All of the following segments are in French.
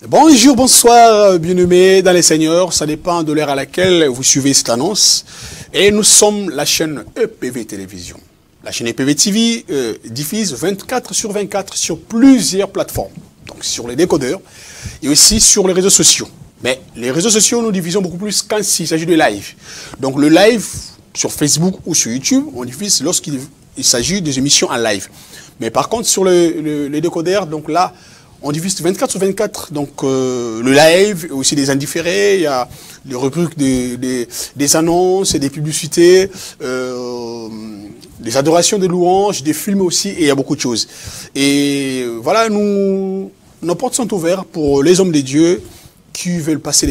Bonjour, bonsoir, bien-aimés dans les seigneurs. Ça dépend de l'heure à laquelle vous suivez cette annonce. Et nous sommes la chaîne EPV Télévision. La chaîne EPV TV diffuse 24/24 sur plusieurs plateformes. Donc sur les décodeurs et aussi sur les réseaux sociaux. Mais les réseaux sociaux, nous divisons beaucoup plus quand il s'agit de live. Donc le live sur Facebook ou sur YouTube, on diffuse lorsqu'il s'agit des émissions en live. Mais par contre, sur les décodeurs, donc là, on diffuse 24/24, donc le live, aussi des indifférés, il y a les rubriques des annonces, des publicités, des adorations, des louanges, des films aussi, et il y a beaucoup de choses. Et voilà, nos portes sont ouvertes pour les hommes de Dieu qui veulent passer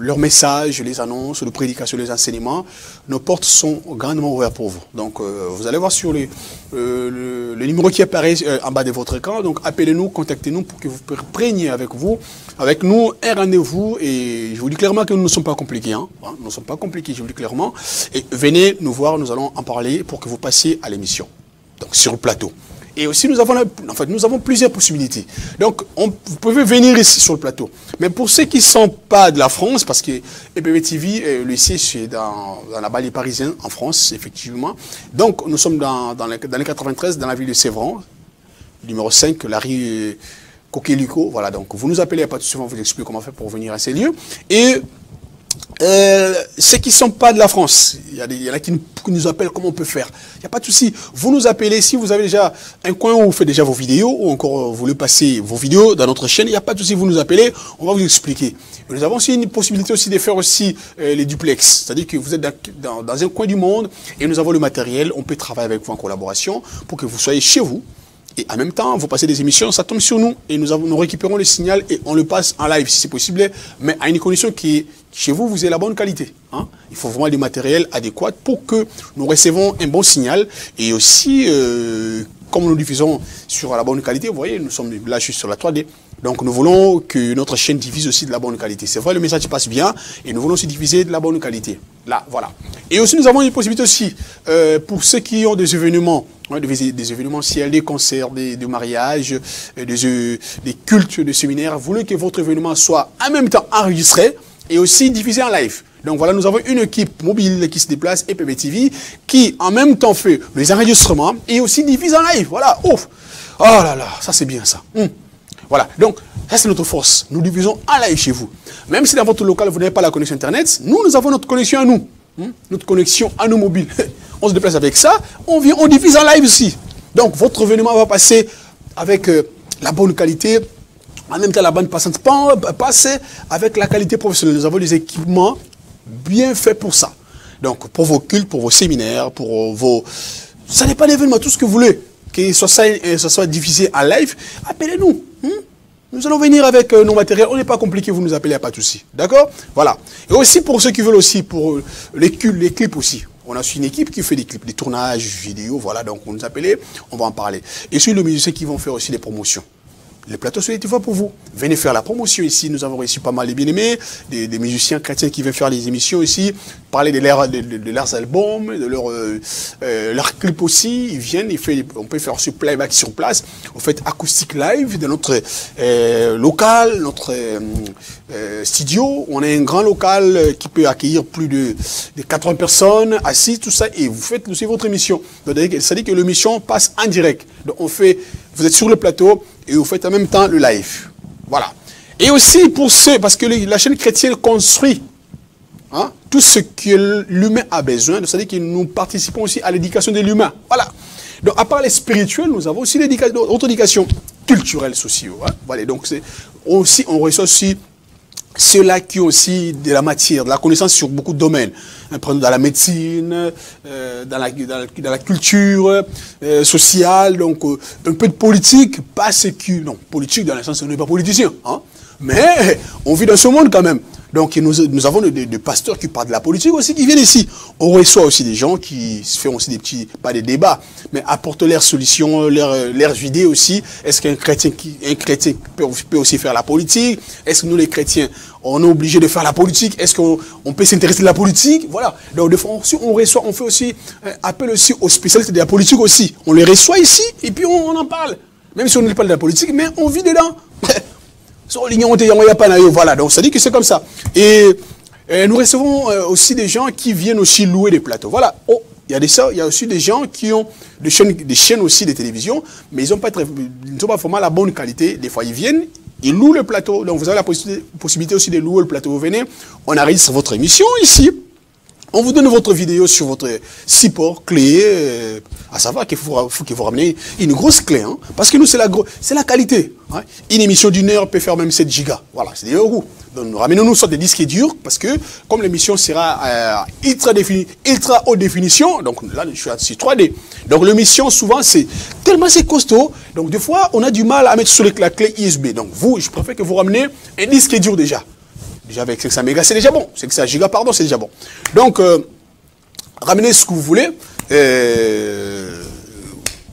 leurs messages, les annonces, les prédications, les enseignements. Nos portes sont grandement ouvertes pour vous. Donc, vous allez voir sur le numéro qui apparaît en bas de votre écran. Donc, appelez-nous, contactez-nous pour que vous preniez avec nous un rendez-vous. Et je vous dis clairement que nous ne sommes pas compliqués. Hein. Nous ne sommes pas compliqués, je vous dis clairement. Et venez nous voir, nous allons en parler pour que vous passiez à l'émission. Donc, sur le plateau. Et aussi, nous avons plusieurs possibilités. Donc, vous pouvez venir ici sur le plateau. Mais pour ceux qui ne sont pas de la France, parce que EPV TV, le siège, c'est dans la banlieue parisienne, en France, effectivement. Donc, nous sommes dans les 93, dans la ville de Sévran, numéro 5, la rue Coquelicot. Voilà, donc, vous nous appelez, il n'y a pas de souci, on vous explique comment faire pour venir à ces lieux. Et ceux qui ne sont pas de la France, il y en a qui nous appellent comment on peut faire. Il n'y a pas de souci. Vous nous appelez si vous avez déjà un coin où vous faites déjà vos vidéos ou encore vous voulez passer vos vidéos dans notre chaîne. Il n'y a pas de souci. Vous nous appelez, on va vous expliquer. Et nous avons aussi une possibilité aussi de faire aussi les duplex. C'est-à-dire que vous êtes dans un coin du monde et nous avons le matériel. On peut travailler avec vous en collaboration pour que vous soyez chez vous. Et en même temps, vous passez des émissions, ça tombe sur nous et nous récupérons le signal et on le passe en live si c'est possible, mais à une condition qui chez vous, vous ayez la bonne qualité. Hein. Il faut vraiment du matériel adéquat pour que nous recevons un bon signal et aussi, comme nous diffusons sur la bonne qualité, vous voyez, nous sommes là juste sur la 3D. Donc nous voulons que notre chaîne diffuse aussi de la bonne qualité. C'est vrai, le message passe bien et nous voulons aussi diffuser de la bonne qualité. Là, voilà. Et aussi, nous avons une possibilité aussi pour ceux qui ont des événements, des événementiels, des concerts, des mariages, des cultes, des séminaires. Vous voulez que votre événement soit en même temps enregistré et aussi diffusé en live. Donc voilà, nous avons une équipe mobile qui se déplace, EPV TV, qui en même temps fait les enregistrements et aussi diffuse en live. Voilà, ouf. Oh là là, ça c'est bien ça. Voilà, donc ça c'est notre force. Nous diffusons en live chez vous. Même si dans votre local vous n'avez pas la connexion Internet, nous avons notre connexion à nous. Notre connexion à nos mobiles. On se déplace avec ça, on vient, on diffuse en live aussi. Donc votre événement va passer avec la bonne qualité. En même temps, la bande passante passe avec la qualité professionnelle. Nous avons des équipements bien faits pour ça. Donc pour vos cultes, pour vos séminaires, pour vos... Ça n'est pas d'événement, tout ce que vous voulez. Que ça soit diffusé en live, appelez-nous. Nous allons venir avec nos matériels. On n'est pas compliqué, vous nous appelez, il n'y a pas de souci. D'accord? Voilà. Et aussi pour ceux qui veulent aussi, pour les clips aussi. On a aussi une équipe qui fait des clips, des tournages vidéo, voilà. Donc on nous appelle, on va en parler. Et sur les musiciens qui vont faire aussi des promotions. Les plateaux sont fois pour vous. Venez faire la promotion ici. Nous avons reçu pas mal de bien-aimés, des musiciens chrétiens qui viennent faire des émissions ici, parler de leurs albums, de leurs clips aussi. Ils viennent, on peut faire ce playback sur place. On fait acoustique live dans notre local, notre studio. On a un grand local qui peut accueillir plus de 80 personnes assises, tout ça. Et vous faites aussi votre émission. C'est-à-dire que l'émission passe en direct. Donc vous êtes sur le plateau et vous faites en même temps le live. Voilà. Et aussi pour ceux, parce que la chaîne chrétienne construit tout ce que l'humain a besoin, c'est-à-dire que nous participons aussi à l'éducation de l'humain. Voilà. Donc à part les spirituels, nous avons aussi d'autres éducations culturelles, sociales. Voilà. Donc aussi, on reçoit aussi ceux-là qui ont aussi de la matière, de la connaissance sur beaucoup de domaines. Dans la médecine, dans la culture sociale, donc un peu de politique, pas non, politique dans le sens où on n'est pas politicien, hein, mais on vit dans ce monde quand même. Donc nous avons des pasteurs qui parlent de la politique aussi, qui viennent ici. On reçoit aussi des gens qui font aussi pas des débats, mais apportent leurs solutions, leurs idées aussi. Est-ce qu'un chrétien peut aussi faire la politique? Est-ce que nous les chrétiens, on est obligé de faire la politique? Est-ce qu'on peut s'intéresser à la politique? Voilà. Donc on fait aussi appel aussi aux spécialistes de la politique aussi. On les reçoit ici et puis on en parle. Même si on ne parle pas de la politique, mais on vit dedans. Voilà, donc ça dit que c'est comme ça. Et nous recevons aussi des gens qui viennent aussi louer des plateaux. Voilà. Oh, il y a aussi des gens qui ont des chaînes aussi de télévision, mais ils n'ont pas vraiment la bonne qualité. Des fois, ils viennent, ils louent le plateau. Donc, vous avez la possibilité aussi de louer le plateau. Vous venez, on enregistre votre émission ici. On vous donne votre vidéo sur votre support clé, à savoir qu'il faut que vous rameniez une grosse clé, hein, parce que nous, c'est la qualité. Hein. Une émission d'une heure peut faire même 7 gigas. Voilà, c'est des euros. Donc, ramenons-nous sur des disques durs, parce que comme l'émission sera ultra haute définition, donc là, je suis sur 3D. Donc, l'émission, souvent, c'est costaud. Donc, des fois, on a du mal à mettre sur la clé USB. Donc, je préfère que vous rameniez un disque dur déjà. Déjà avec 500 mégas, c'est déjà bon. 500 gigas, pardon, c'est déjà bon. Donc, ramenez ce que vous voulez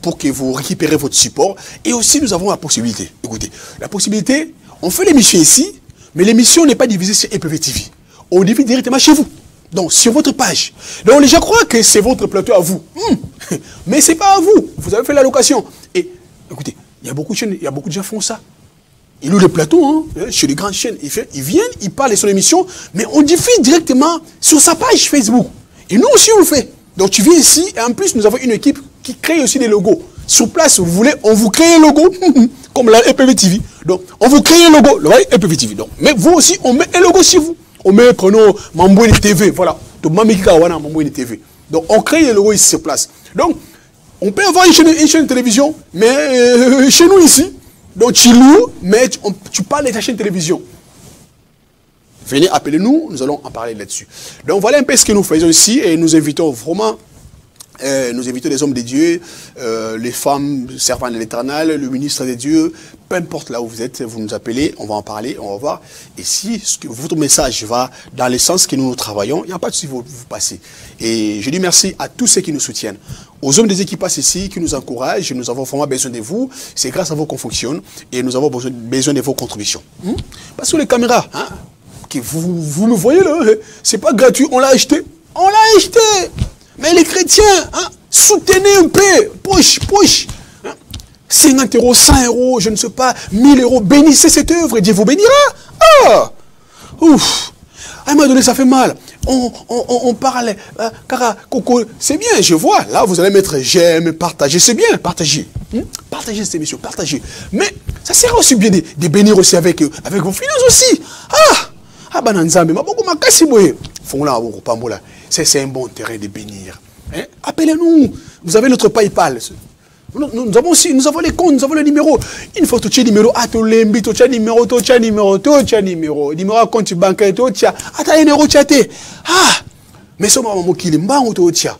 pour que vous récupérez votre support. Et aussi, nous avons la possibilité. Écoutez, la possibilité, on fait l'émission ici, mais l'émission n'est pas divisée sur EPV TV. On divise directement chez vous. Donc, sur votre page. Donc, les gens croient que c'est votre plateau à vous. Mais ce n'est pas à vous. Vous avez fait la location. Et, écoutez, il y a beaucoup de chaînes, il y a beaucoup de gens qui font ça. Ils louent le plateau, hein, chez les grandes chaînes. Ils viennent, ils parlent de son émission, mais on diffuse directement sur sa page Facebook. Et nous aussi, on le fait. Donc, tu viens ici, et en plus, nous avons une équipe qui crée aussi des logos. Sur place, vous voulez, on vous crée un logo, comme la EPV TV. Donc, on vous crée un logo, le EPV TV. Donc, mais vous aussi, on met un logo chez vous. On met, prenons, Mambouni TV, voilà. Donc, Mamikikawana, Mambouni TV. Donc, on crée un logo ici sur place. Donc, on peut avoir une chaîne de télévision, mais chez nous ici, donc tu loues, mais tu parles de ta chaîne de télévision. Venez, appelez-nous, nous allons en parler là-dessus. Donc voilà un peu ce que nous faisons ici et nous invitons vraiment, nous invitons les hommes de Dieu, les femmes servant de l'Éternel, le ministre de Dieu, peu importe là où vous êtes, vous nous appelez, on va en parler, on va voir. Et si votre message va dans le sens que nous travaillons, il n'y a pas de souci, vous passez. Et je dis merci à tous ceux qui nous soutiennent. Aux hommes des équipes ici, qui nous encouragent, nous avons vraiment besoin de vous. C'est grâce à vous qu'on fonctionne et nous avons besoin de vos contributions. Parce que les caméras, hein, que vous me voyez là, c'est pas gratuit, on l'a acheté. On l'a acheté. Mais les chrétiens, hein, soutenez un peu, poche. Hein, 50 euros, 100 euros, je ne sais pas, 1000 euros, bénissez cette œuvre et Dieu vous bénira. Ah, ouf, à un moment donné, ça fait mal. On parle, Coco, c'est bien, je vois. Là, vous allez mettre j'aime, partager, c'est bien, partager. Partagez cette émission, partagez. Mais ça sert aussi bien de bénir aussi avec vos finances aussi. Bananzambe, c'est un bon terrain de bénir. Hein? Appelez-nous. Vous avez notre PayPal. Nous avons les comptes, nous avons le numéro. Une fois que tu as le numéro, tu as le numéro à compte bancaire, tu as mais c'est moi qui l'ai.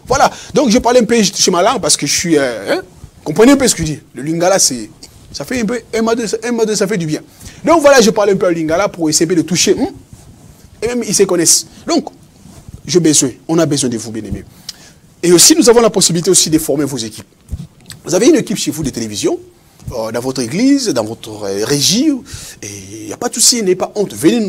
Voilà. Donc je parle un peu chez ma langue parce que je suis. Comprenez un peu ce que je dis. Le lingala, ça fait un peu. Un mois de, ça fait du bien. Donc voilà, je parle un peu le lingala pour essayer de toucher. Et même ils se connaissent. Donc, on a besoin de vous, bien-aimés. Et aussi, nous avons la possibilité aussi de former vos équipes. Vous avez une équipe chez vous de télévision, dans votre église, dans votre régie, et il n'y a pas de souci, n'ayez pas honte. Venez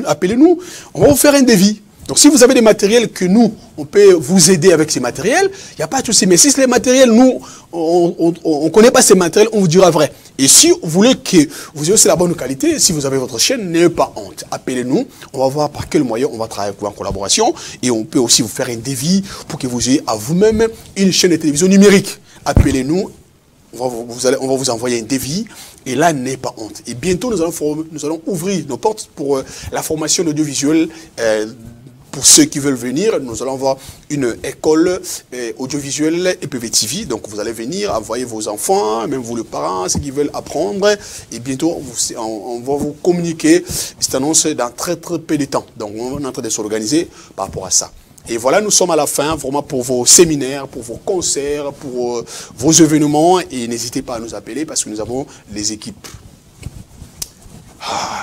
appelez-nous, on va vous faire un devis. Donc si vous avez des matériels que nous, on peut vous aider avec ces matériels, il n'y a pas de souci. Mais si les matériels, nous, on ne connaît pas ces matériels, on vous dira vrai. Et si vous voulez que vous ayez aussi la bonne qualité, si vous avez votre chaîne, n'ayez pas honte. Appelez-nous, on va voir par quel moyen on va travailler avec vous en collaboration. Et on peut aussi vous faire un devis pour que vous ayez à vous-même une chaîne de télévision numérique. Appelez-nous, on va vous envoyer un devis. Et là, n'ayez pas honte. Et bientôt, nous allons ouvrir nos portes pour la formation audiovisuelle. Pour ceux qui veulent venir, nous allons avoir une école audiovisuelle EPV TV. Donc, vous allez venir, envoyer vos enfants, même vous les parents, ceux qui veulent apprendre. Et bientôt, on va vous communiquer cette annonce dans très très peu de temps. Donc, on est en train de s'organiser par rapport à ça. Et voilà, nous sommes à la fin, vraiment pour vos séminaires, pour vos concerts, pour vos événements. Et n'hésitez pas à nous appeler parce que nous avons les équipes.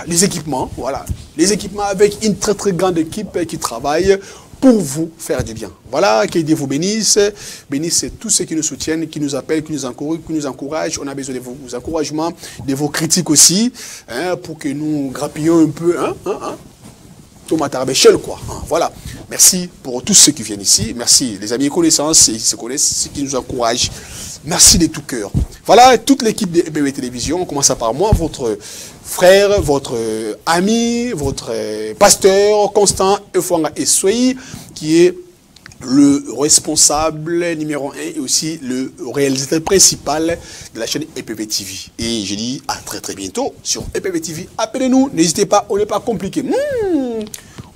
Les équipements, voilà. Les équipements avec une très très grande équipe qui travaille pour vous faire du bien. Voilà, que Dieu vous bénisse. Bénisse tous ceux qui nous soutiennent, qui nous appellent, qui nous encouragent. On a besoin de vos encouragements, de vos critiques aussi, hein, pour que nous grappillons un peu. Quoi. Voilà. Merci pour tous ceux qui viennent ici. Merci les amis et connaissances, ceux qui nous encouragent. Merci de tout cœur. Voilà, toute l'équipe de EPV Télévision, en commençant par moi, votre frère, votre ami, votre pasteur, Constant Efouanga Essoyi, qui est le responsable numéro 1 et aussi le réalisateur principal de la chaîne EPV TV. Et je dis à très très bientôt sur EPV TV. Appelez-nous, n'hésitez pas, on n'est pas compliqué.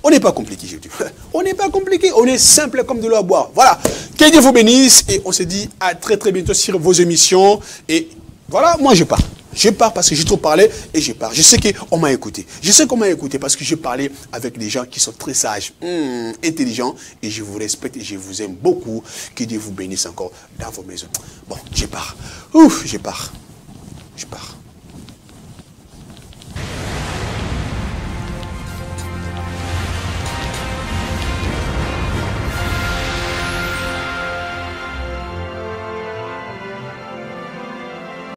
On n'est pas compliqué, je dis. On n'est pas compliqué, on est simple comme de l'eau à boire. Voilà, que Dieu vous bénisse et on se dit à très très bientôt sur vos émissions. Et voilà, moi je pars. Je pars parce que j'ai trop parlé et je pars. Je sais qu'on m'a écouté. Je sais qu'on m'a écouté parce que j'ai parlé avec des gens qui sont très sages, intelligents. Et je vous respecte et je vous aime beaucoup. Que Dieu vous bénisse encore dans vos maisons. Bon, je pars. Ouf, je pars. Je pars.